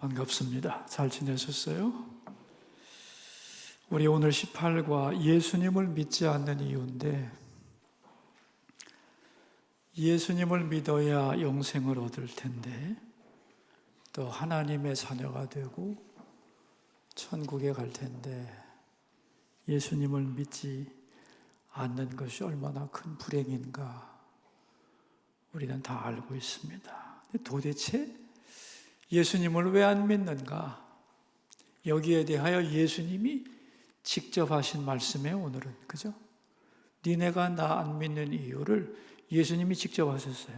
반갑습니다. 잘 지내셨어요? 우리 오늘 18과 예수님을 믿지 않는 이유인데, 예수님을 믿어야 영생을 얻을 텐데, 또 하나님의 자녀가 되고 천국에 갈 텐데, 예수님을 믿지 않는 것이 얼마나 큰 불행인가 우리는 다 알고 있습니다. 근데 도대체 예수님을 왜 안 믿는가? 여기에 대하여 예수님이 직접 하신 말씀에 오늘은, 그죠? 니네가 나 안 믿는 이유를 예수님이 직접 하셨어요.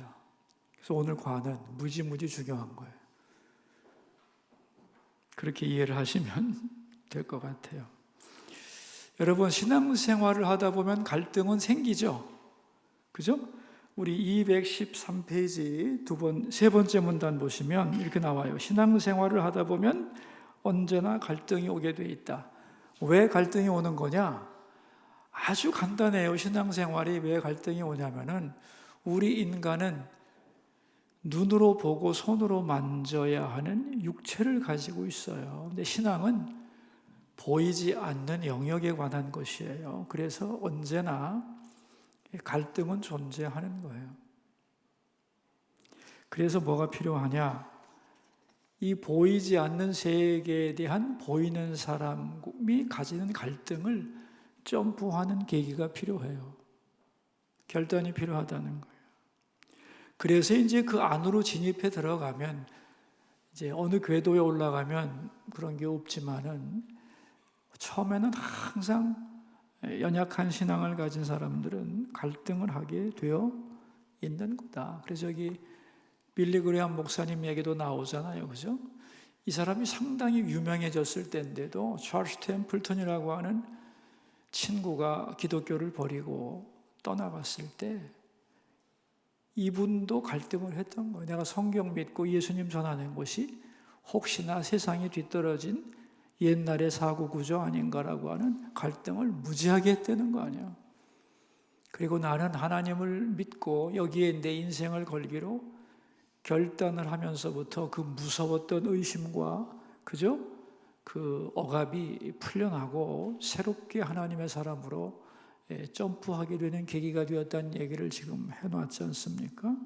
그래서 오늘 과는 무지무지 중요한 거예요. 그렇게 이해를 하시면 될 것 같아요. 여러분, 신앙생활을 하다 보면 갈등은 생기죠? 그죠? 우리 213페이지 세 번째 문단 보시면 이렇게 나와요. 신앙생활을 하다 보면 언제나 갈등이 오게 돼 있다. 왜 갈등이 오는 거냐? 아주 간단해요. 신앙생활이 왜 갈등이 오냐면은 우리 인간은 눈으로 보고 손으로 만져야 하는 육체를 가지고 있어요. 근데 신앙은 보이지 않는 영역에 관한 것이에요. 그래서 언제나 갈등은 존재하는 거예요. 그래서 뭐가 필요하냐? 이 보이지 않는 세계에 대한 보이는 사람이 가지는 갈등을 점프하는 계기가 필요해요. 결단이 필요하다는 거예요. 그래서 이제 그 안으로 진입해 들어가면, 이제 어느 궤도에 올라가면 그런 게 없지만은, 처음에는 항상 연약한 신앙을 가진 사람들은 갈등을 하게 되어 있는 거다. 그래서 여기 빌리 그레이엄 목사님 얘기도 나오잖아요. 그죠? 이 사람이 상당히 유명해졌을 때인데도 찰스 템플턴이라고 하는 친구가 기독교를 버리고 떠나갔을 때 이분도 갈등을 했던 거예요. 내가 성경 믿고 예수님 전하는 것이 혹시나 세상에 뒤떨어진 옛날의 사고 구조 아닌가라고 하는 갈등을 무지하게 했다는 거 아니에요. 그리고 나는 하나님을 믿고 여기에 내 인생을 걸기로 결단을 하면서부터 그 무서웠던 의심과, 그죠? 그 억압이 풀려나고 새롭게 하나님의 사람으로 점프하게 되는 계기가 되었다는 얘기를 지금 해놨지 않습니까?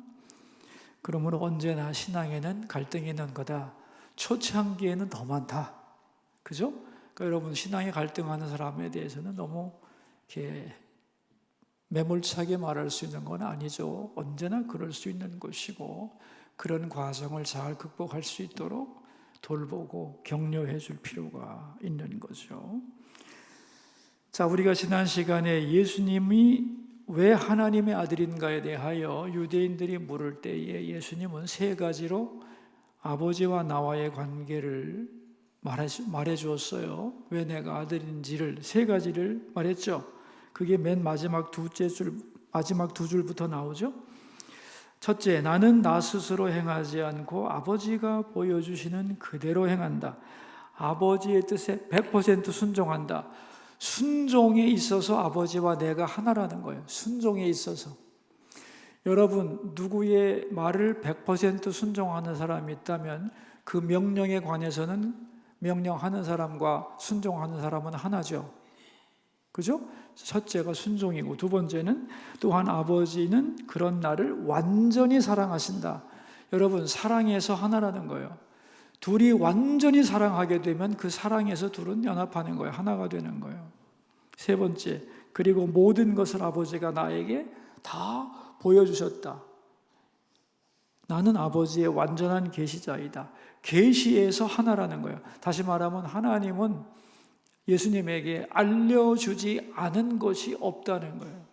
그러므로 언제나 신앙에는 갈등이 있는 거다. 초창기에는 더 많다. 그죠? 그러니까 여러분, 신앙에 갈등하는 사람에 대해서는 너무 이렇게 매몰차게 말할 수 있는 건 아니죠. 언제나 그럴 수 있는 것이고, 그런 과정을 잘 극복할 수 있도록 돌보고 격려해 줄 필요가 있는 거죠. 자, 우리가 지난 시간에 예수님이 왜 하나님의 아들인가에 대하여 유대인들이 물을 때에 예수님은 세 가지로 아버지와 나와의 관계를 말해 주었어요. 왜 내가 아들인지를 세 가지를 말했죠. 그게 맨 마지막 두 줄부터 나오죠. 첫째, 나는 나 스스로 행하지 않고 아버지가 보여주시는 그대로 행한다. 아버지의 뜻에 100% 순종한다. 순종에 있어서 아버지와 내가 하나라는 거예요. 순종에 있어서. 여러분, 누구의 말을 100% 순종하는 사람이 있다면 그 명령에 관해서는 명령하는 사람과 순종하는 사람은 하나죠. 그죠? 첫째가 순종이고, 두 번째는 또한 아버지는 그런 나를 완전히 사랑하신다. 여러분, 사랑에서 하나라는 거예요. 둘이 완전히 사랑하게 되면 그 사랑에서 둘은 연합하는 거예요. 하나가 되는 거예요. 세 번째, 그리고 모든 것을 아버지가 나에게 다 보여주셨다. 나는 아버지의 완전한 계시자이다. 계시에서 하나라는 거예요. 다시 말하면 하나님은 예수님에게 알려주지 않은 것이 없다는 거예요.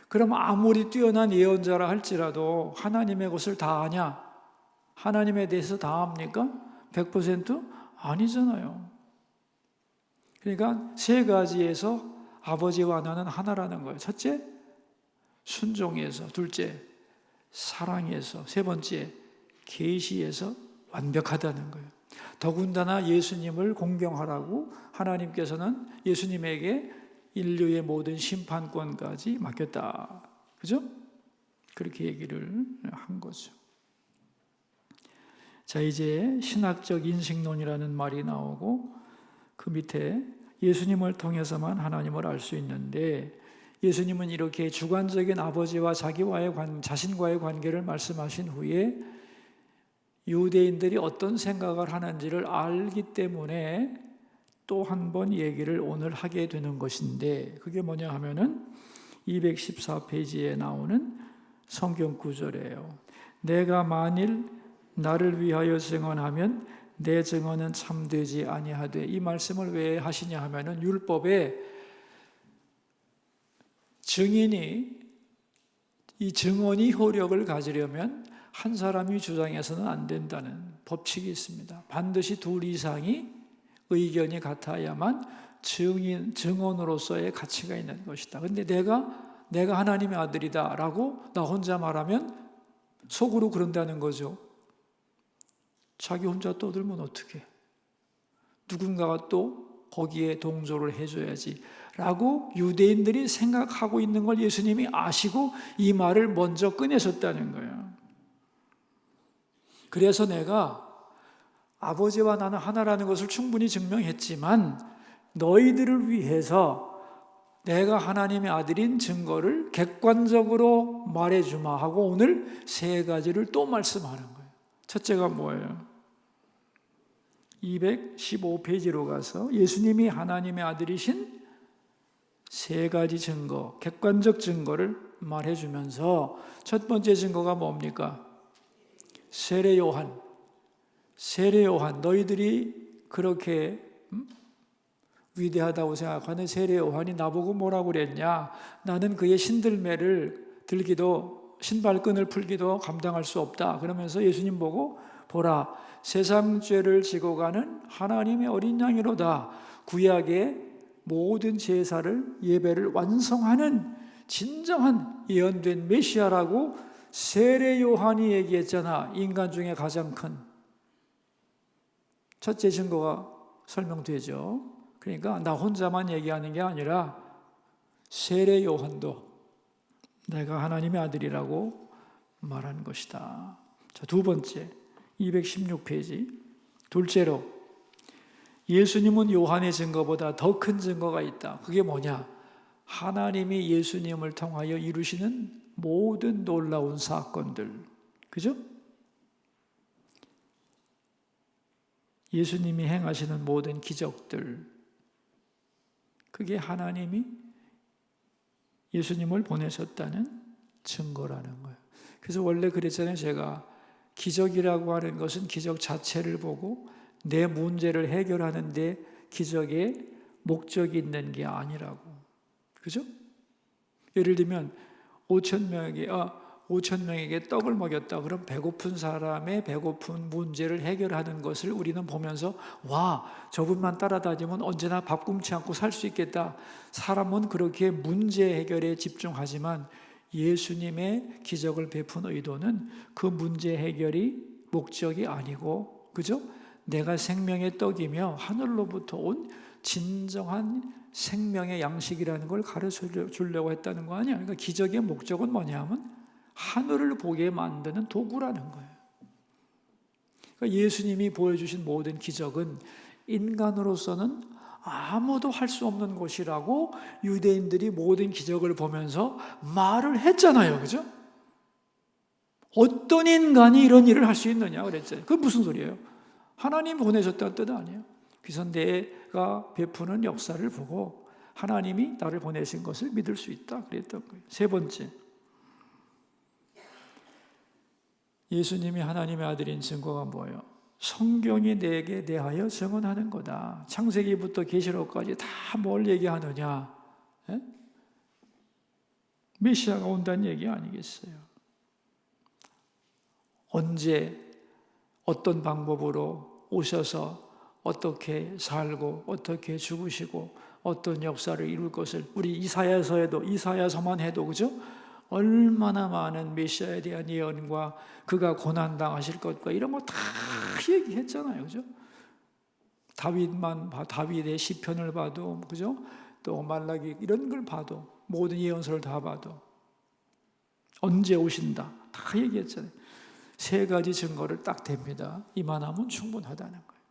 그럼 아무리 뛰어난 예언자라 할지라도 하나님의 것을 다 아냐? 하나님에 대해서 다 압니까? 100% 아니잖아요. 그러니까 세 가지에서 아버지와 나는 하나라는 거예요. 첫째, 순종에서. 둘째, 사랑에서. 세 번째, 계시에서 완벽하다는 거예요. 더군다나 예수님을 공경하라고 하나님께서는 예수님에게 인류의 모든 심판권까지 맡겼다. 그죠? 그렇게 얘기를 한 거죠. 자, 이제 신학적 인식론이라는 말이 나오고 그 밑에 예수님을 통해서만 하나님을 알 수 있는데, 예수님은 이렇게 주관적인 아버지와 자신과의 관계를 말씀하신 후에 유대인들이 어떤 생각을 하는지를 알기 때문에 또 한 번 얘기를 오늘 하게 되는 것인데, 그게 뭐냐 하면은 214페이지에 나오는 성경 구절이에요. 내가 만일 나를 위하여 증언하면 내 증언은 참되지 아니하되. 이 말씀을 왜 하시냐 하면은 율법에 이 증언이 효력을 가지려면 한 사람이 주장해서는 안 된다는 법칙이 있습니다. 반드시 둘 이상이 의견이 같아야만 증언으로서의 가치가 있는 것이다. 근데 내가 하나님의 아들이다 라고 나 혼자 말하면 속으로 그런다는 거죠. 자기 혼자 떠들면 어떡해? 누군가가 또 거기에 동조를 해줘야지 라고 유대인들이 생각하고 있는 걸 예수님이 아시고 이 말을 먼저 꺼내셨다는 거예요. 그래서 내가 아버지와 나는 하나라는 것을 충분히 증명했지만 너희들을 위해서 내가 하나님의 아들인 증거를 객관적으로 말해주마 하고 오늘 세 가지를 또 말씀하는 거예요. 첫째가 뭐예요? 215페이지로 가서 예수님이 하나님의 아들이신 세 가지 증거, 객관적 증거를 말해주면서 첫 번째 증거가 뭡니까? 세례 요한, 너희들이 그렇게 위대하다고 생각하는 세례 요한이 나보고 뭐라고 그랬냐? 나는 그의 신들매를 들기도 신발끈을 풀기도 감당할 수 없다. 그러면서 예수님 보고 보라, 세상 죄를 지고 가는 하나님의 어린 양이로다. 구약의 모든 제사를 예배를 완성하는 진정한 예언된 메시아라고 세례 요한이 얘기했잖아. 인간 중에 가장 큰 첫째 증거가 설명되죠. 그러니까 나 혼자만 얘기하는 게 아니라 세례 요한도 내가 하나님의 아들이라고 말한 것이다. 자, 두 번째 216페이지. 둘째로 예수님은 요한의 증거보다 더 큰 증거가 있다. 그게 뭐냐? 하나님이 예수님을 통하여 이루시는 모든 놀라운 사건들. 그죠? 예수님이 행하시는 모든 기적들. 그게 하나님이 예수님을 보내셨다는 증거라는 거예요. 그래서 원래 그랬잖아요. 제가 기적이라고 하는 것은 기적 자체를 보고 내 문제를 해결하는 데 기적의 목적이 있는 게 아니라고. 그죠? 예를 들면 5천 명에게 떡을 먹였다. 그럼 배고픈 사람의 배고픈 문제를 해결하는 것을 우리는 보면서 와, 저분만 따라다니면 언제나 밥 굶지 않고 살 수 있겠다. 사람은 그렇게 문제 해결에 집중하지만 예수님의 기적을 베푼 의도는 그 문제 해결이 목적이 아니고, 그죠? 내가 생명의 떡이며 하늘로부터 온 진정한 생명의 양식이라는 걸 가르쳐 주려고 했다는 거 아니야. 그러니까 기적의 목적은 뭐냐면 하늘을 보게 만드는 도구라는 거예요. 그러니까 예수님이 보여주신 모든 기적은 인간으로서는 아무도 할 수 없는 것이라고 유대인들이 모든 기적을 보면서 말을 했잖아요. 그죠? 어떤 인간이 이런 일을 할 수 있느냐 그랬잖아요. 그게 무슨 소리예요? 하나님 보내셨다는 뜻 아니에요. 그래서 내가 베푸는 역사를 보고 하나님이 나를 보내신 것을 믿을 수 있다 그랬던 거예요. 세 번째, 예수님이 하나님의 아들인 증거가 뭐예요? 성경이 내게 대하여 증언하는 거다. 창세기부터 계시록까지 다 뭘 얘기하느냐? 에? 메시아가 온다는 얘기 아니겠어요? 언제 어떤 방법으로 오셔서 어떻게 살고 어떻게 죽으시고 어떤 역사를 이룰 것을 우리 이사야서만 해도 그죠? 얼마나 많은 메시아에 대한 예언과 그가 고난당하실 것과 이런 거 다 얘기했잖아요. 그죠? 다윗의 시편을 봐도 그죠? 또 말라기 이런 걸 봐도 모든 예언서를 다 봐도 언제 오신다 다 얘기했잖아요. 세 가지 증거를 딱 댑니다. 이만하면 충분하다는 거예요.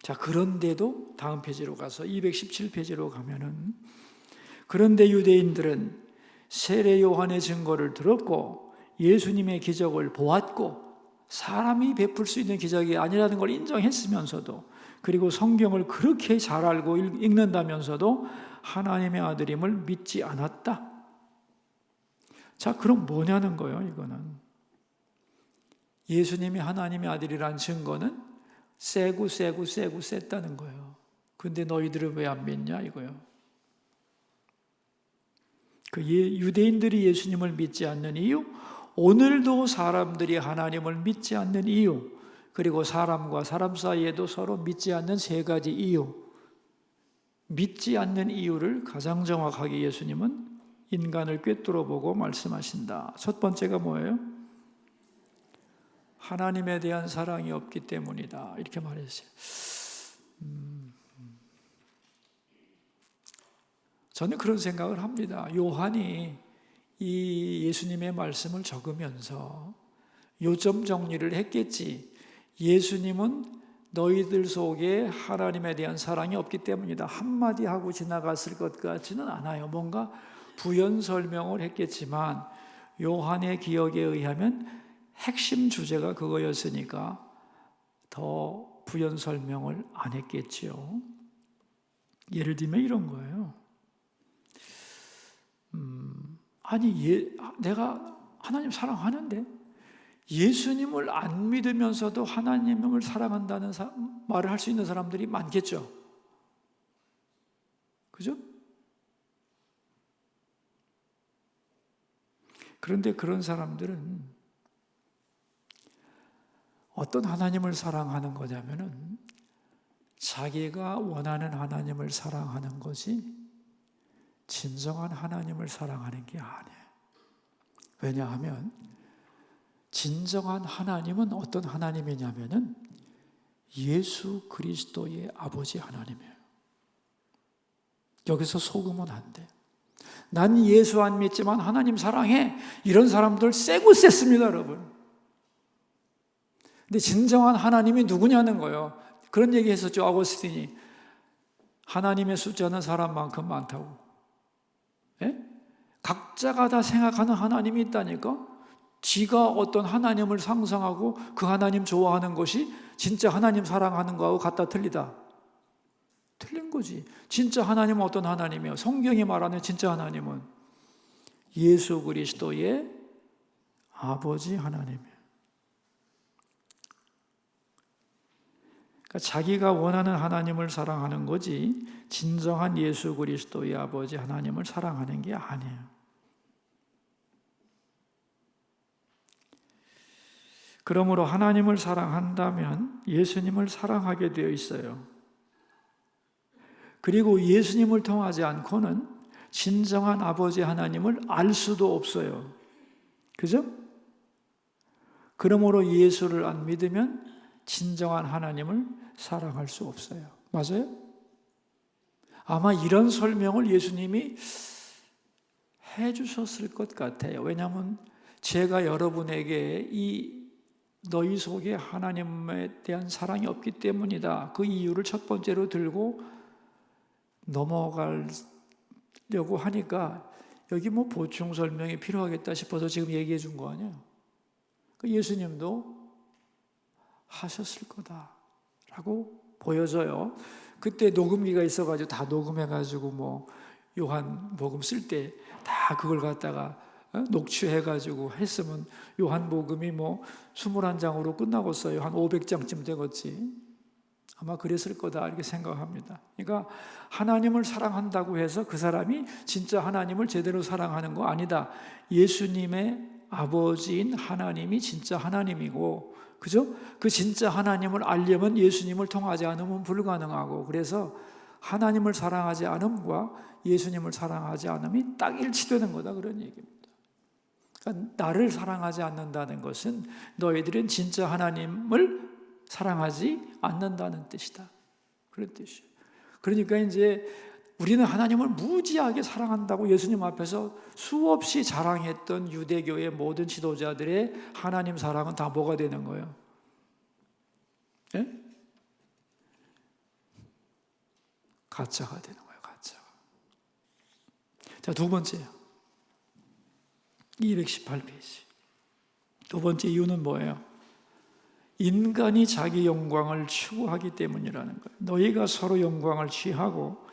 자, 그런데도 다음 페이지로 가서 217페이지로 가면은, 그런데 유대인들은 세례 요한의 증거를 들었고 예수님의 기적을 보았고 사람이 베풀 수 있는 기적이 아니라는 걸 인정했으면서도, 그리고 성경을 그렇게 잘 알고 읽는다면서도 하나님의 아들임을 믿지 않았다. 자, 그럼 뭐냐는 거예요. 이거는 예수님이 하나님의 아들이라는 증거는 세고 셌다는 거예요. 근데 너희들은 왜 안 믿냐 이거예요. 그 유대인들이 예수님을 믿지 않는 이유, 오늘도 사람들이 하나님을 믿지 않는 이유, 그리고 사람과 사람 사이에도 서로 믿지 않는 세 가지 이유, 믿지 않는 이유를 가장 정확하게 예수님은 인간을 꿰뚫어 보고 말씀하신다. 첫 번째가 뭐예요? 하나님에 대한 사랑이 없기 때문이다. 이렇게 말했어요. 저는 그런 생각을 합니다. 요한이 이 예수님의 말씀을 적으면서 요점 정리를 했겠지. 예수님은 너희들 속에 하나님에 대한 사랑이 없기 때문이다. 한마디 하고 지나갔을 것 같지는 않아요. 뭔가 부연 설명을 했겠지만 요한의 기억에 의하면 핵심 주제가 그거였으니까 더 부연 설명을 안 했겠지요. 예를 들면 이런 거예요. 내가 하나님 사랑하는데 예수님을 안 믿으면서도 하나님을 사랑한다는 말을 할 수 있는 사람들이 많겠죠. 그죠? 그런데 그런 사람들은 어떤 하나님을 사랑하는 거냐면은 자기가 원하는 하나님을 사랑하는 것이 진정한 하나님을 사랑하는 게 아니에요. 왜냐하면 진정한 하나님은 어떤 하나님이냐면은 예수 그리스도의 아버지 하나님이에요. 여기서 속으면 안 돼. 난 예수 안 믿지만 하나님 사랑해. 이런 사람들 세고 셌습니다, 여러분. 근데 진정한 하나님이 누구냐는 거예요. 그런 얘기 했었죠, 아고스틴이. 하나님의 숫자는 사람만큼 많다고. 예? 각자가 다 생각하는 하나님이 있다니까? 지가 어떤 하나님을 상상하고 그 하나님 좋아하는 것이 진짜 하나님 사랑하는 거하고 같다 틀리다? 틀린 거지. 진짜 하나님은 어떤 하나님이에요? 성경이 말하는 진짜 하나님은 예수 그리스도의 아버지 하나님이에요. 그러니까 자기가 원하는 하나님을 사랑하는 거지 진정한 예수 그리스도의 아버지 하나님을 사랑하는 게 아니에요. 그러므로 하나님을 사랑한다면 예수님을 사랑하게 되어 있어요. 그리고 예수님을 통하지 않고는 진정한 아버지 하나님을 알 수도 없어요. 그죠? 그러므로 예수를 안 믿으면 진정한 하나님을 사랑할 수 없어요. 맞아요? 아마 이런 설명을 예수님이 해주셨을 것 같아요. 왜냐하면 제가 여러분에게 너희 속에 하나님에 대한 사랑이 없기 때문이다. 그 이유를 첫 번째로 들고 넘어가려고 하니까 여기 뭐 보충 설명이 필요하겠다 싶어서 지금 얘기해 준 거 아니에요. 예수님도 하셨을 거다라고 보여져요. 그때 녹음기가 있어가지고 다 녹음해가지고 뭐 요한복음 쓸 때 다 그걸 갖다가 녹취해가지고 했으면 요한복음이 뭐 21장으로 끝나겠어요. 한 500장쯤 되겠지. 아마 그랬을 거다 이렇게 생각합니다. 그러니까 하나님을 사랑한다고 해서 그 사람이 진짜 하나님을 제대로 사랑하는 거 아니다. 예수님의 아버지인 하나님이 진짜 하나님이고, 그죠? 그 진짜 하나님을 알려면 예수님을 통하지 않으면 불가능하고, 그래서 하나님을 사랑하지 않음과 예수님을 사랑하지 않음이 딱 일치되는 거다, 그런 얘기입니다. 그러니까 나를 사랑하지 않는다는 것은 너희들은 진짜 하나님을 사랑하지 않는다는 뜻이다, 그런 뜻이에요. 그러니까 이제 우리는 하나님을 무지하게 사랑한다고 예수님 앞에서 수없이 자랑했던 유대교의 모든 지도자들의 하나님 사랑은 다 뭐가 되는 거예요? 예? 가짜가 되는 거예요. 가짜가. 자, 두 번째요. 218페이지. 두 번째 이유는 뭐예요? 인간이 자기 영광을 추구하기 때문이라는 거예요. 너희가 서로 영광을 취하고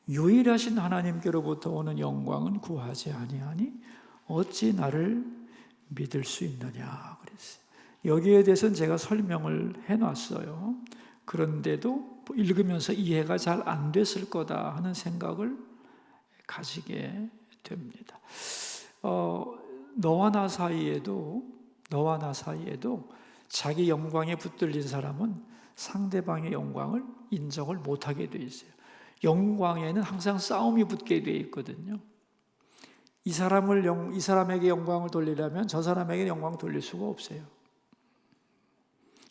유일하신 하나님께로부터 오는 영광은 구하지 아니하니 어찌 나를 믿을 수 있느냐 그랬어요. 여기에 대해서는 제가 설명을 해놨어요. 그런데도 읽으면서 이해가 잘 안 됐을 거다 하는 생각을 가지게 됩니다. 너와 나 사이에도 자기 영광에 붙들린 사람은 상대방의 영광을 인정을 못하게 돼 있어요. 영광에는 항상 싸움이 붙게 돼 있거든요. 이 사람에게 영광을 돌리려면 저 사람에게 영광 돌릴 수가 없어요.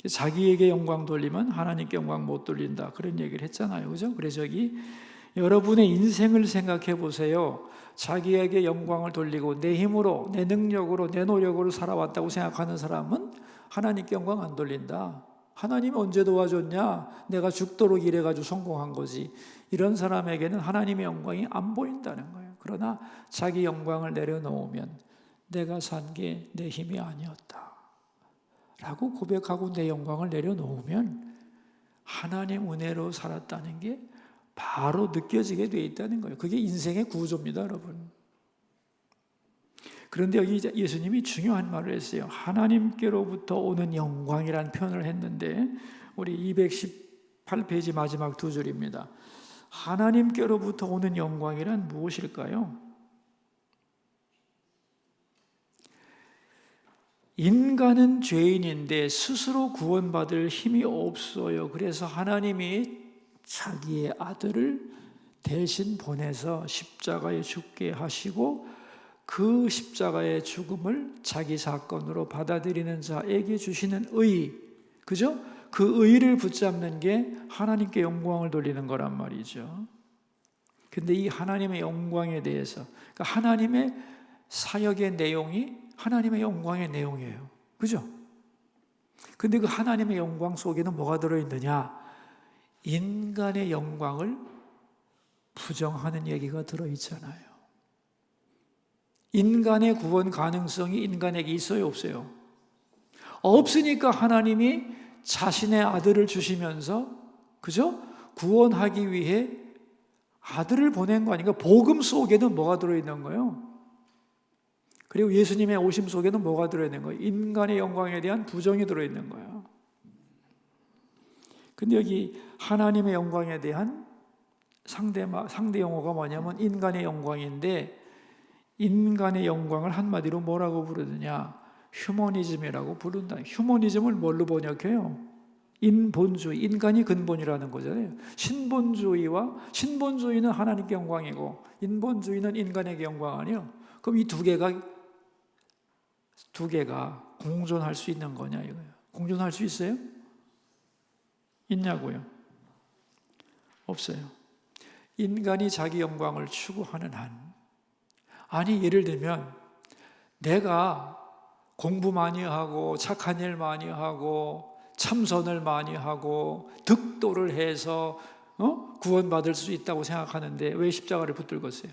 자기에게 영광 돌리면 하나님께 영광 못 돌린다, 그런 얘기를 했잖아요. 그죠? 그래서 여기 여러분의 인생을 생각해 보세요. 자기에게 영광을 돌리고 내 힘으로, 내 능력으로, 내 노력으로 살아왔다고 생각하는 사람은 하나님께 영광 안 돌린다. 하나님이 언제 도와줬냐? 내가 죽도록 일해가지고 성공한 거지. 이런 사람에게는 하나님의 영광이 안 보인다는 거예요. 그러나 자기 영광을 내려놓으면 내가 산 게 내 힘이 아니었다 라고 고백하고 내 영광을 내려놓으면 하나님 은혜로 살았다는 게 바로 느껴지게 돼 있다는 거예요. 그게 인생의 구조입니다, 여러분. 그런데 여기 예수님이 중요한 말을 했어요. 하나님께로부터 오는 영광이라는 표현을 했는데 우리 218페이지 마지막 두 줄입니다. 하나님께로부터 오는 영광이란 무엇일까요? 인간은 죄인인데 스스로 구원받을 힘이 없어요. 그래서 하나님이 자기의 아들을 대신 보내서 십자가에 죽게 하시고 그 십자가의 죽음을 자기 사건으로 받아들이는 자에게 주시는 의, 그죠? 그 의를 붙잡는 게 하나님께 영광을 돌리는 거란 말이죠. 근데 이 하나님의 영광에 대해서, 그러니까 하나님의 사역의 내용이 하나님의 영광의 내용이에요. 그죠? 근데 그 하나님의 영광 속에는 뭐가 들어있느냐? 인간의 영광을 부정하는 얘기가 들어있잖아요. 인간의 구원 가능성이 인간에게 있어요, 없어요? 없으니까 하나님이 자신의 아들을 주시면서, 그죠? 구원하기 위해 아들을 보낸 거 아닌가? 복음 속에는 뭐가 들어있는 거예요? 그리고 예수님의 오심 속에는 뭐가 들어있는 거예요? 인간의 영광에 대한 부정이 들어있는 거예요. 근데 여기 하나님의 영광에 대한 상대 용어가 뭐냐면 인간의 영광인데, 인간의 영광을 한마디로 뭐라고 부르느냐? 휴머니즘이라고 부른다. 휴머니즘을 뭘로 번역해요? 인본주의, 인간이 근본이라는 거잖아요. 신본주의는 하나님께 영광이고 인본주의는 인간에게 영광 아니에요. 그럼 이 두 개가 공존할 수 있는 거냐 이거예요. 공존할 수 있어요? 있냐고요? 없어요. 인간이 자기 영광을 추구하는 한, 아니 예를 들면 내가 공부 많이 하고 착한 일 많이 하고 참선을 많이 하고 득도를 해서 구원받을 수 있다고 생각하는데 왜 십자가를 붙들겠어요?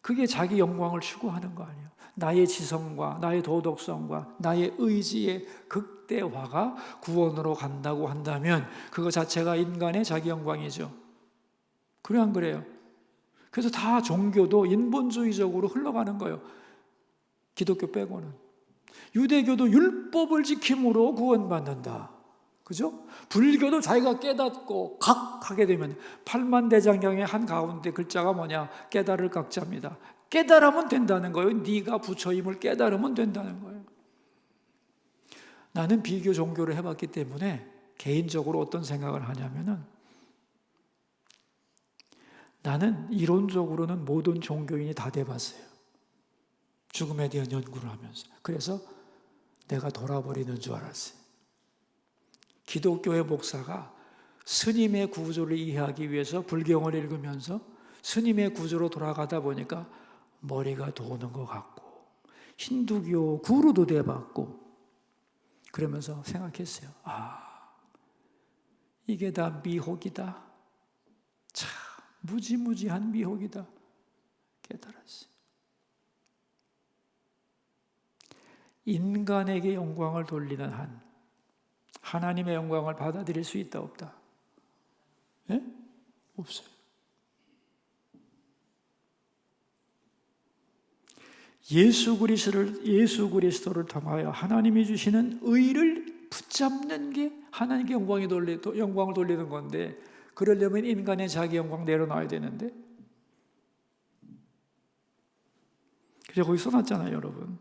그게 자기 영광을 추구하는 거 아니에요. 나의 지성과 나의 도덕성과 나의 의지의 극대화가 구원으로 간다고 한다면 그거 자체가 인간의 자기 영광이죠. 그래 안 그래요? 그래서 다 종교도 인본주의적으로 흘러가는 거예요. 기독교 빼고는. 유대교도 율법을 지킴으로 구원받는다. 그죠? 불교도 자기가 깨닫고 각하게 되면 팔만대장경의 한 가운데 글자가 뭐냐? 깨달을 각자입니다. 깨달으면 된다는 거예요. 네가 부처임을 깨달으면 된다는 거예요. 나는 비교 종교를 해봤기 때문에 개인적으로 어떤 생각을 하냐면은 나는 이론적으로는 모든 종교인이 다 돼봤어요. 죽음에 대한 연구를 하면서. 그래서 내가 돌아버리는 줄 알았어요. 기독교의 목사가 스님의 구조를 이해하기 위해서 불경을 읽으면서 스님의 구조로 돌아가다 보니까 머리가 도는 것 같고 힌두교 구루도 돼봤고 그러면서 생각했어요. 이게 다 미혹이다. 참 무지무지한 미혹이다. 깨달았어요. 인간에게 영광을 돌리는 한 하나님의 영광을 받아들일 수 있다 없다? 예? 없어요. 예수 그리스도를 통하여 하나님이 주시는 의를 붙잡는 게 하나님께 영광을 돌리는 건데, 그러려면 인간의 자기 영광 내려놔야 되는데, 그래서 거기 써놨잖아요, 여러분.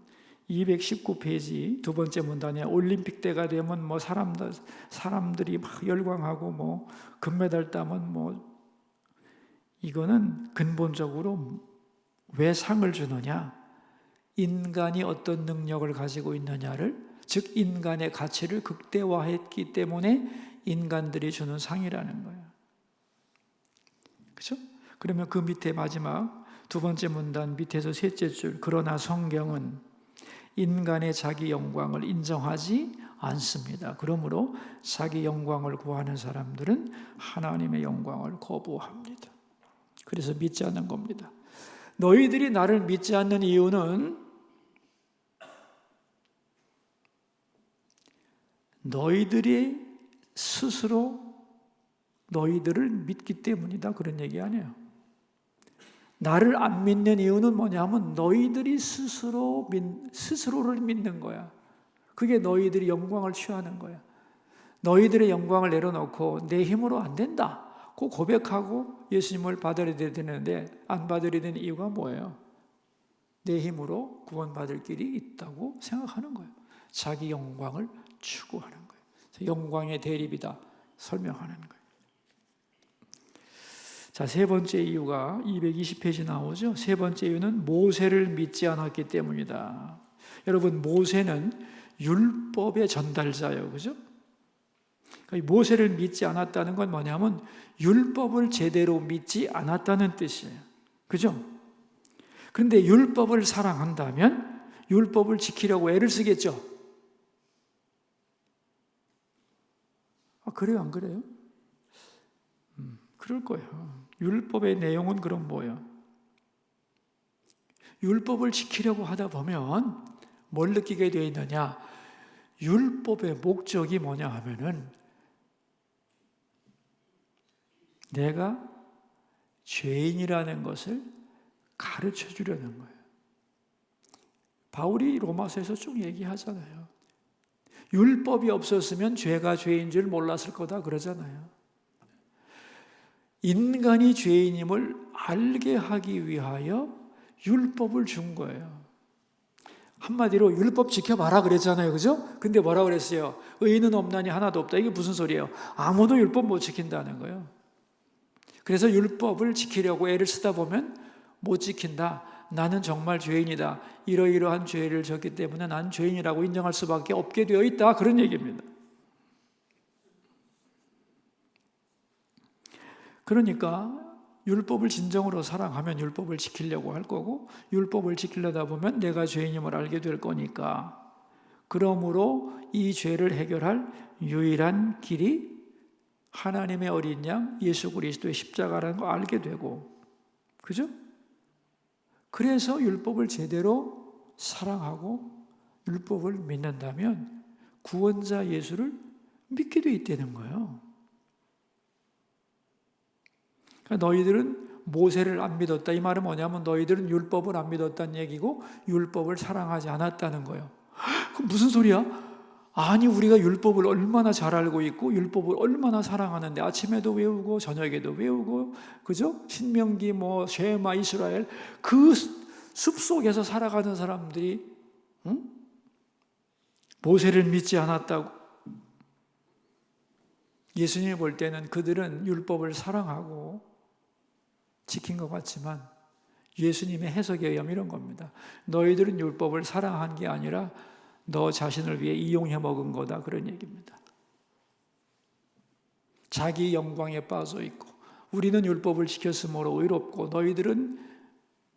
219페이지 두 번째 문단에 올림픽 때가 되면 뭐 사람들이 막 열광하고 뭐 금메달 따면 뭐, 이거는 근본적으로 왜 상을 주느냐? 인간이 어떤 능력을 가지고 있느냐를, 즉 인간의 가치를 극대화했기 때문에 인간들이 주는 상이라는 거예요. 그렇죠? 그러면 그 밑에 마지막 두 번째 문단 밑에서 셋째 줄, 그러나 성경은 인간의 자기 영광을 인정하지 않습니다. 그러므로 자기 영광을 구하는 사람들은 하나님의 영광을 거부합니다. 그래서 믿지 않는 겁니다. 너희들이 나를 믿지 않는 이유는 너희들이 스스로 너희들을 믿기 때문이다, 그런 얘기 아니에요. 나를 안 믿는 이유는 뭐냐면 너희들이 스스로를 믿는 거야. 그게 너희들이 영광을 취하는 거야. 너희들의 영광을 내려놓고 내 힘으로 안 된다 그 고백하고 예수님을 받아들여야 되는데, 안 받아들이는 이유가 뭐예요? 내 힘으로 구원받을 길이 있다고 생각하는 거예요. 자기 영광을 추구하는 거예요. 영광의 대립이다 설명하는 거예요. 자, 세 번째 이유가 220페이지 나오죠. 세 번째 이유는 모세를 믿지 않았기 때문이다. 여러분, 모세는 율법의 전달자예요. 그죠? 모세를 믿지 않았다는 건 뭐냐면 율법을 제대로 믿지 않았다는 뜻이에요. 그죠? 그런데 율법을 사랑한다면 율법을 지키려고 애를 쓰겠죠? 그래요, 안 그래요? 그럴 거예요. 율법의 내용은 그럼 뭐예요? 율법을 지키려고 하다 보면 뭘 느끼게 되어 있느냐? 율법의 목적이 뭐냐 하면은 내가 죄인이라는 것을 가르쳐 주려는 거예요. 바울이 로마서에서 쭉 얘기하잖아요. 율법이 없었으면 죄가 죄인 줄 몰랐을 거다 그러잖아요. 인간이 죄인임을 알게 하기 위하여 율법을 준 거예요. 한마디로 율법 지켜봐라 그랬잖아요. 그죠? 근데 뭐라 그랬어요? 의인은 없나니 하나도 없다. 이게 무슨 소리예요? 아무도 율법 못 지킨다는 거예요. 그래서 율법을 지키려고 애를 쓰다 보면 못 지킨다. 나는 정말 죄인이다. 이러이러한 죄를 졌기 때문에 난 죄인이라고 인정할 수밖에 없게 되어 있다. 그런 얘기입니다. 그러니까 율법을 진정으로 사랑하면 율법을 지키려고 할 거고, 율법을 지키려다 보면 내가 죄인임을 알게 될 거니까, 그러므로 이 죄를 해결할 유일한 길이 하나님의 어린 양 예수 그리스도의 십자가라는 거 알게 되고, 그죠? 그래서 율법을 제대로 사랑하고 율법을 믿는다면 구원자 예수를 믿게 돼 있다는 거예요. 그러니까 너희들은 모세를 안 믿었다. 이 말은 뭐냐면 너희들은 율법을 안 믿었다는 얘기고 율법을 사랑하지 않았다는 거예요. 그럼 무슨 소리야? 아니, 우리가 율법을 얼마나 잘 알고 있고 율법을 얼마나 사랑하는데 아침에도 외우고 저녁에도 외우고, 그죠? 신명기 뭐 쉐마 이스라엘 그 숲속에서 살아가는 사람들이 모세를 믿지 않았다고? 예수님이 볼 때는 그들은 율법을 사랑하고 지킨 것 같지만 예수님의 해석에 의하면 이런 겁니다. 너희들은 율법을 사랑한 게 아니라 너 자신을 위해 이용해 먹은 거다, 그런 얘기입니다. 자기 영광에 빠져 있고, 우리는 율법을 지켰으므로 의롭고 너희들은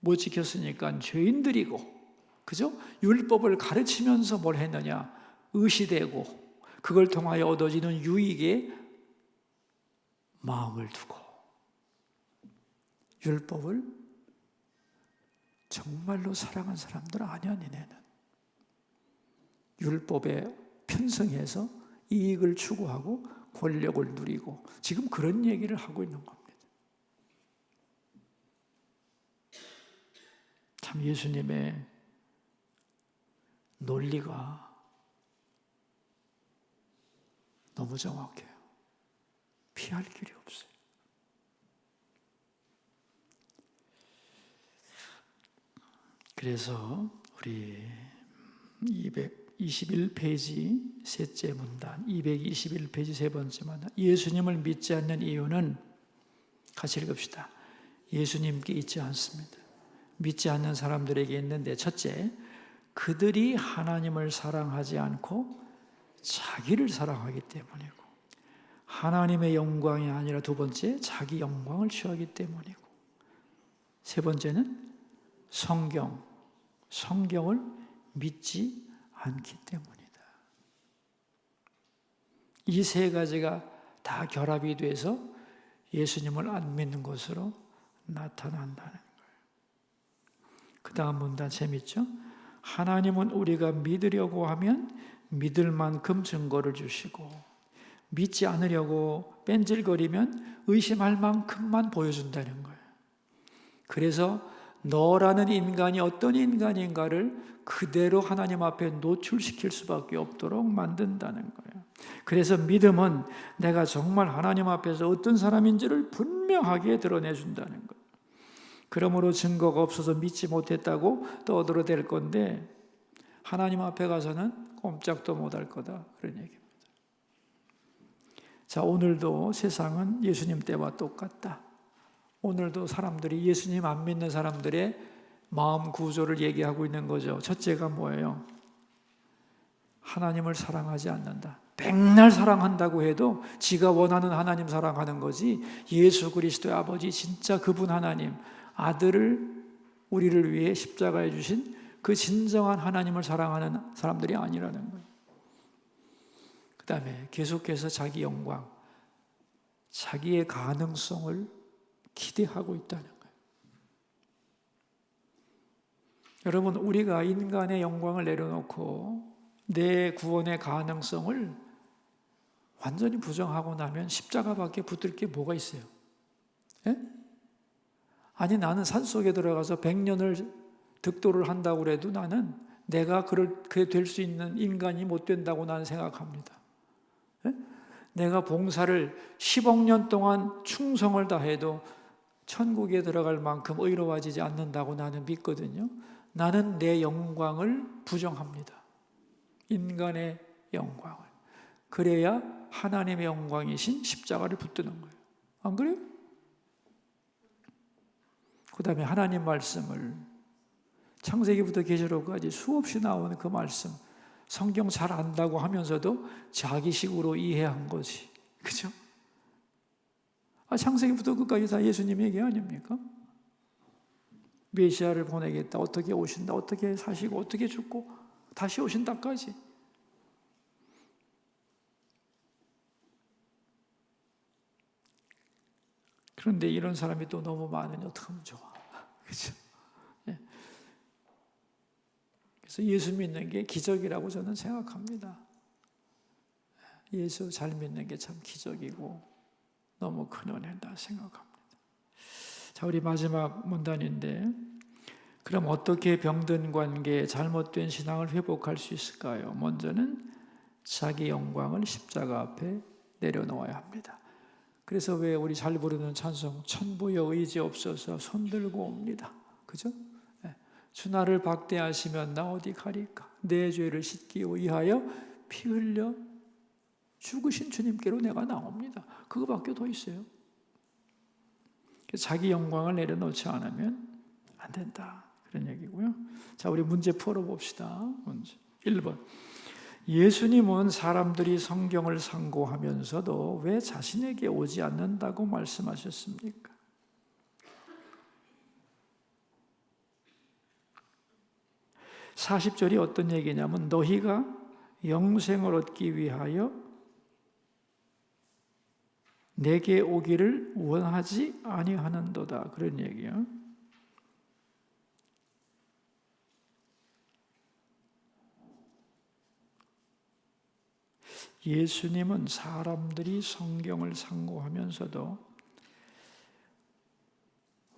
못 지켰으니까 죄인들이고, 그죠? 율법을 가르치면서 뭘 했느냐? 의시되고 그걸 통하여 얻어지는 유익에 마음을 두고, 율법을 정말로 사랑한 사람들 아니야, 니네는. 율법에 편성해서 이익을 추구하고 권력을 누리고, 지금 그런 얘기를 하고 있는 겁니다. 참 예수님의 논리가 너무 정확해요. 피할 길이 없어요. 그래서 우리 221페이지 셋째 문단, 221페이지 세 번째 문단, 예수님을 믿지 않는 이유는, 같이 읽읍시다. 예수님께 있지 않습니다. 믿지 않는 사람들에게 있는데, 첫째, 그들이 하나님을 사랑하지 않고 자기를 사랑하기 때문이고, 하나님의 영광이 아니라 두 번째, 자기 영광을 취하기 때문이고, 세 번째는 성경을 믿지 않기 때문이다. 이 세 가지가 다 결합이 돼서 예수님을 안 믿는 것으로 나타난다는 거예요. 그 다음 문단 재밌죠? 하나님은 우리가 믿으려고 하면 믿을 만큼 증거를 주시고, 믿지 않으려고 뺀질거리면 의심할 만큼만 보여준다는 거예요. 그래서 너라는 인간이 어떤 인간인가를 그대로 하나님 앞에 노출시킬 수밖에 없도록 만든다는 거예요. 그래서 믿음은 내가 정말 하나님 앞에서 어떤 사람인지를 분명하게 드러내준다는 거예요. 그러므로 증거가 없어서 믿지 못했다고 떠들어댈 건데, 하나님 앞에 가서는 꼼짝도 못할 거다, 그런 얘기입니다. 자, 오늘도 세상은 예수님 때와 똑같다. 오늘도 사람들이 예수님 안 믿는 사람들의 마음 구조를 얘기하고 있는 거죠. 첫째가 뭐예요? 하나님을 사랑하지 않는다. 백날 사랑한다고 해도 지가 원하는 하나님 사랑하는 거지, 예수 그리스도의 아버지, 진짜 그분 하나님, 아들을 우리를 위해 십자가에 주신 그 진정한 하나님을 사랑하는 사람들이 아니라는 거예요. 그 다음에 계속해서 자기 영광, 자기의 가능성을 기대하고 있다는 거예요. 여러분, 우리가 인간의 영광을 내려놓고 내 구원의 가능성을 완전히 부정하고 나면 십자가밖에 붙을 게 뭐가 있어요? 예? 아니, 나는 산속에 들어가서 100년을 득도를 한다고 해도 나는 내가 그렇게 될 수 있는 인간이 못 된다고 나는 생각합니다. 예? 내가 봉사를 10억 년 동안 충성을 다해도 천국에 들어갈 만큼 의로워지지 않는다고 나는 믿거든요. 나는 내 영광을 부정합니다. 인간의 영광을. 그래야 하나님의 영광이신 십자가를 붙드는 거예요. 안 그래요? 그 다음에 하나님 말씀을 창세기부터 계시록까지 수없이 나오는 그 말씀, 성경 잘 안다고 하면서도 자기식으로 이해한 거지. 그죠? 창세기부터 끝까지 다 예수님 얘기 아닙니까? 메시아를 보내겠다, 어떻게 오신다, 어떻게 사시고 어떻게 죽고 다시 오신다까지. 그런데 이런 사람이 또 너무 많으니 어떡하면 좋아. 그렇죠? 예. 그래서 예수 믿는 게 기적이라고 저는 생각합니다. 예수 잘 믿는 게 참 기적이고 너무 큰 은혜다 생각합니다. 자, 우리 마지막 문단인데, 그럼 어떻게 병든 관계, 잘못된 신앙을 회복할 수 있을까요? 먼저는 자기 영광을 십자가 앞에 내려놓아야 합니다. 그래서 왜 우리 잘 부르는 찬송, 천부여 의지 없어서 손들고 옵니다. 그죠? 주 나를 박대하시면 나 어디 가리까? 내 죄를 씻기 위하여 피 흘려 죽으신 주님께로 내가 나옵니다. 그거밖에 더 있어요. 자기 영광을 내려놓지 않으면 안 된다, 그런 얘기고요. 자, 우리 문제 풀어봅시다. 문제 1번. 예수님은 사람들이 성경을 상고하면서도 왜 자신에게 오지 않는다고 말씀하셨습니까? (40절이) 어떤 얘기냐면 너희가 영생을 얻기 위하여 내게 오기를 원하지 아니하는도다, 그런 얘기예요. 예수님은 사람들이 성경을 상고하면서도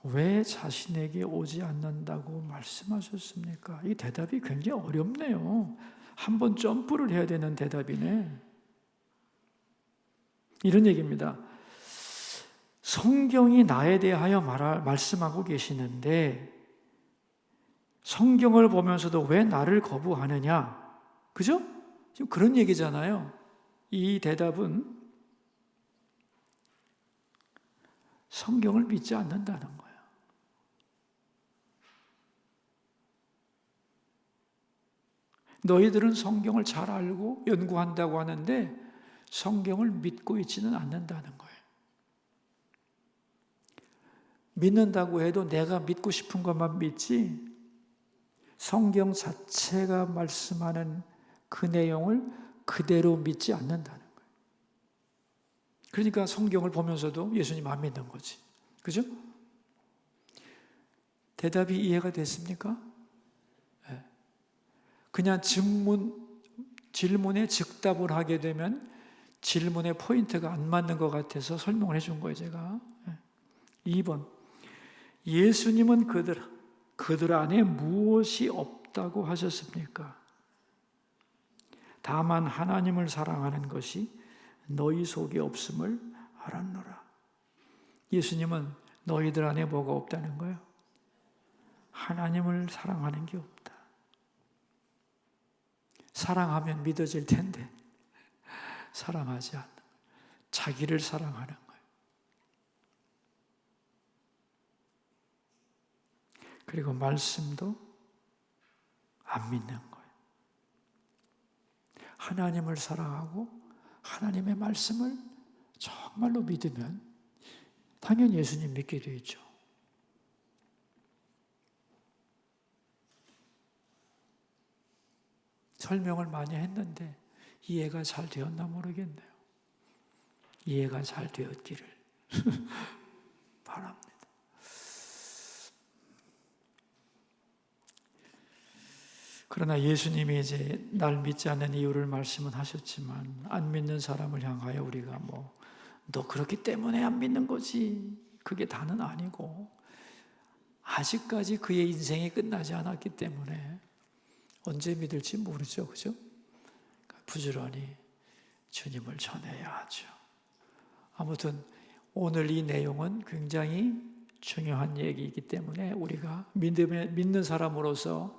왜 자신에게 오지 않는다고 말씀하셨습니까? 이 대답이 굉장히 어렵네요. 한번 점프를 해야 되는 대답이네. 이런 얘기입니다. 성경이 나에 대하여 말씀하고 계시는데 성경을 보면서도 왜 나를 거부하느냐? 그죠? 지금 그런 얘기잖아요. 이 대답은 성경을 믿지 않는다는 거예요. 너희들은 성경을 잘 알고 연구한다고 하는데 성경을 믿고 있지는 않는다는 거예요. 믿는다고 해도 내가 믿고 싶은 것만 믿지 성경 자체가 말씀하는 그 내용을 그대로 믿지 않는다는 거예요. 그러니까 성경을 보면서도 예수님 안 믿는 거지. 그죠? 대답이 이해가 됐습니까? 네. 그냥 질문에 즉답을 하게 되면 질문의 포인트가 안 맞는 것 같아서 설명을 해준 거예요, 제가. 2번. 예수님은 그들 안에 무엇이 없다고 하셨습니까? 다만 하나님을 사랑하는 것이 너희 속에 없음을 알았노라. 예수님은 너희들 안에 뭐가 없다는 거예요? 하나님을 사랑하는 게 없다. 사랑하면 믿어질 텐데 사랑하지 않는 거예요. 자기를 사랑하는 거예요. 그리고 말씀도 안 믿는 거예요. 하나님을 사랑하고 하나님의 말씀을 정말로 믿으면 당연히 예수님 믿게 되죠. 설명을 많이 했는데 이해가 잘 되었나 모르겠네요. 이해가 잘 되었기를 바랍니다. 그러나 예수님이 이제 날 믿지 않는 이유를 말씀은 하셨지만 안 믿는 사람을 향하여 우리가 너 그렇기 때문에 안 믿는 거지, 그게 다는 아니고 아직까지 그의 인생이 끝나지 않았기 때문에 언제 믿을지 모르죠. 그죠? 부지런히 주님을 전해야 하죠. 아무튼 오늘 이 내용은 굉장히 중요한 얘기이기 때문에 우리가 믿는 사람으로서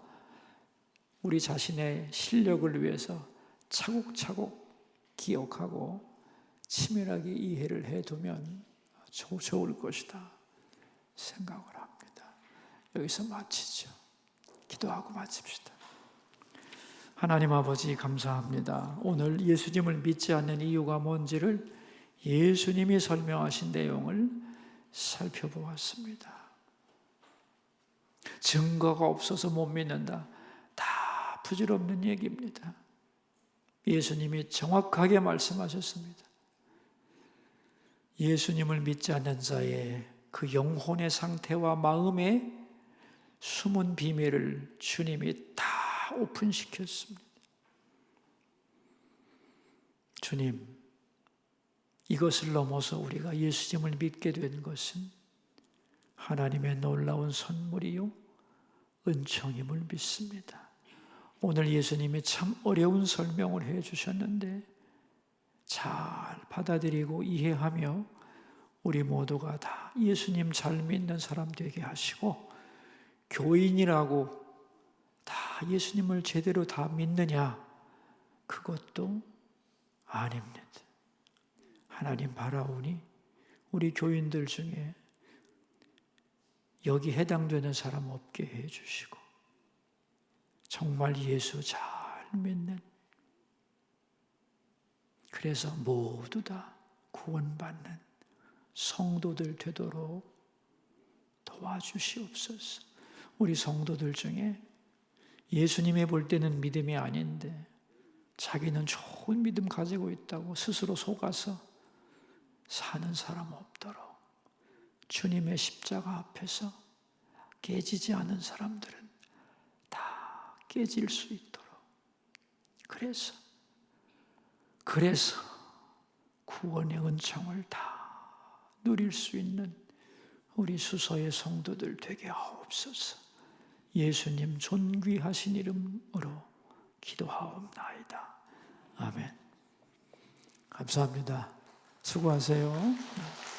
우리 자신의 실력을 위해서 차곡차곡 기억하고 치밀하게 이해를 해두면 좋을 것이다 생각을 합니다. 여기서 마치죠. 기도하고 마칩시다. 하나님 아버지 감사합니다. 오늘 예수님을 믿지 않는 이유가 뭔지를 예수님이 설명하신 내용을 살펴보았습니다. 증거가 없어서 못 믿는다. 다 부질없는 얘기입니다. 예수님이 정확하게 말씀하셨습니다. 예수님을 믿지 않는 자의 그 영혼의 상태와 마음의 숨은 비밀을 주님이 다 오픈시켰습니다. 주님, 이것을 넘어서 우리가 예수님을 믿게 된 것은 하나님의 놀라운 선물이요 은총임을 믿습니다. 오늘 예수님이 참 어려운 설명을 해 주셨는데 잘 받아들이고 이해하며 우리 모두가 다 예수님 잘 믿는 사람 되게 하시고, 교인이라고 다 예수님을 제대로 다 믿느냐? 그것도 아닙니다. 하나님 바라오니 우리 교인들 중에 여기 해당되는 사람 없게 해주시고 정말 예수 잘 믿는 그래서 모두 다 구원받는 성도들 되도록 도와주시옵소서. 우리 성도들 중에 예수님이 볼 때는 믿음이 아닌데 자기는 좋은 믿음 가지고 있다고 스스로 속아서 사는 사람 없도록 주님의 십자가 앞에서 깨지지 않은 사람들은 다 깨질 수 있도록, 그래서 구원의 은총을 다 누릴 수 있는 우리 수서의 성도들 되게 하옵소서. 예수님 존귀하신 이름으로 기도하옵나이다. 아멘. 감사합니다. 수고하세요.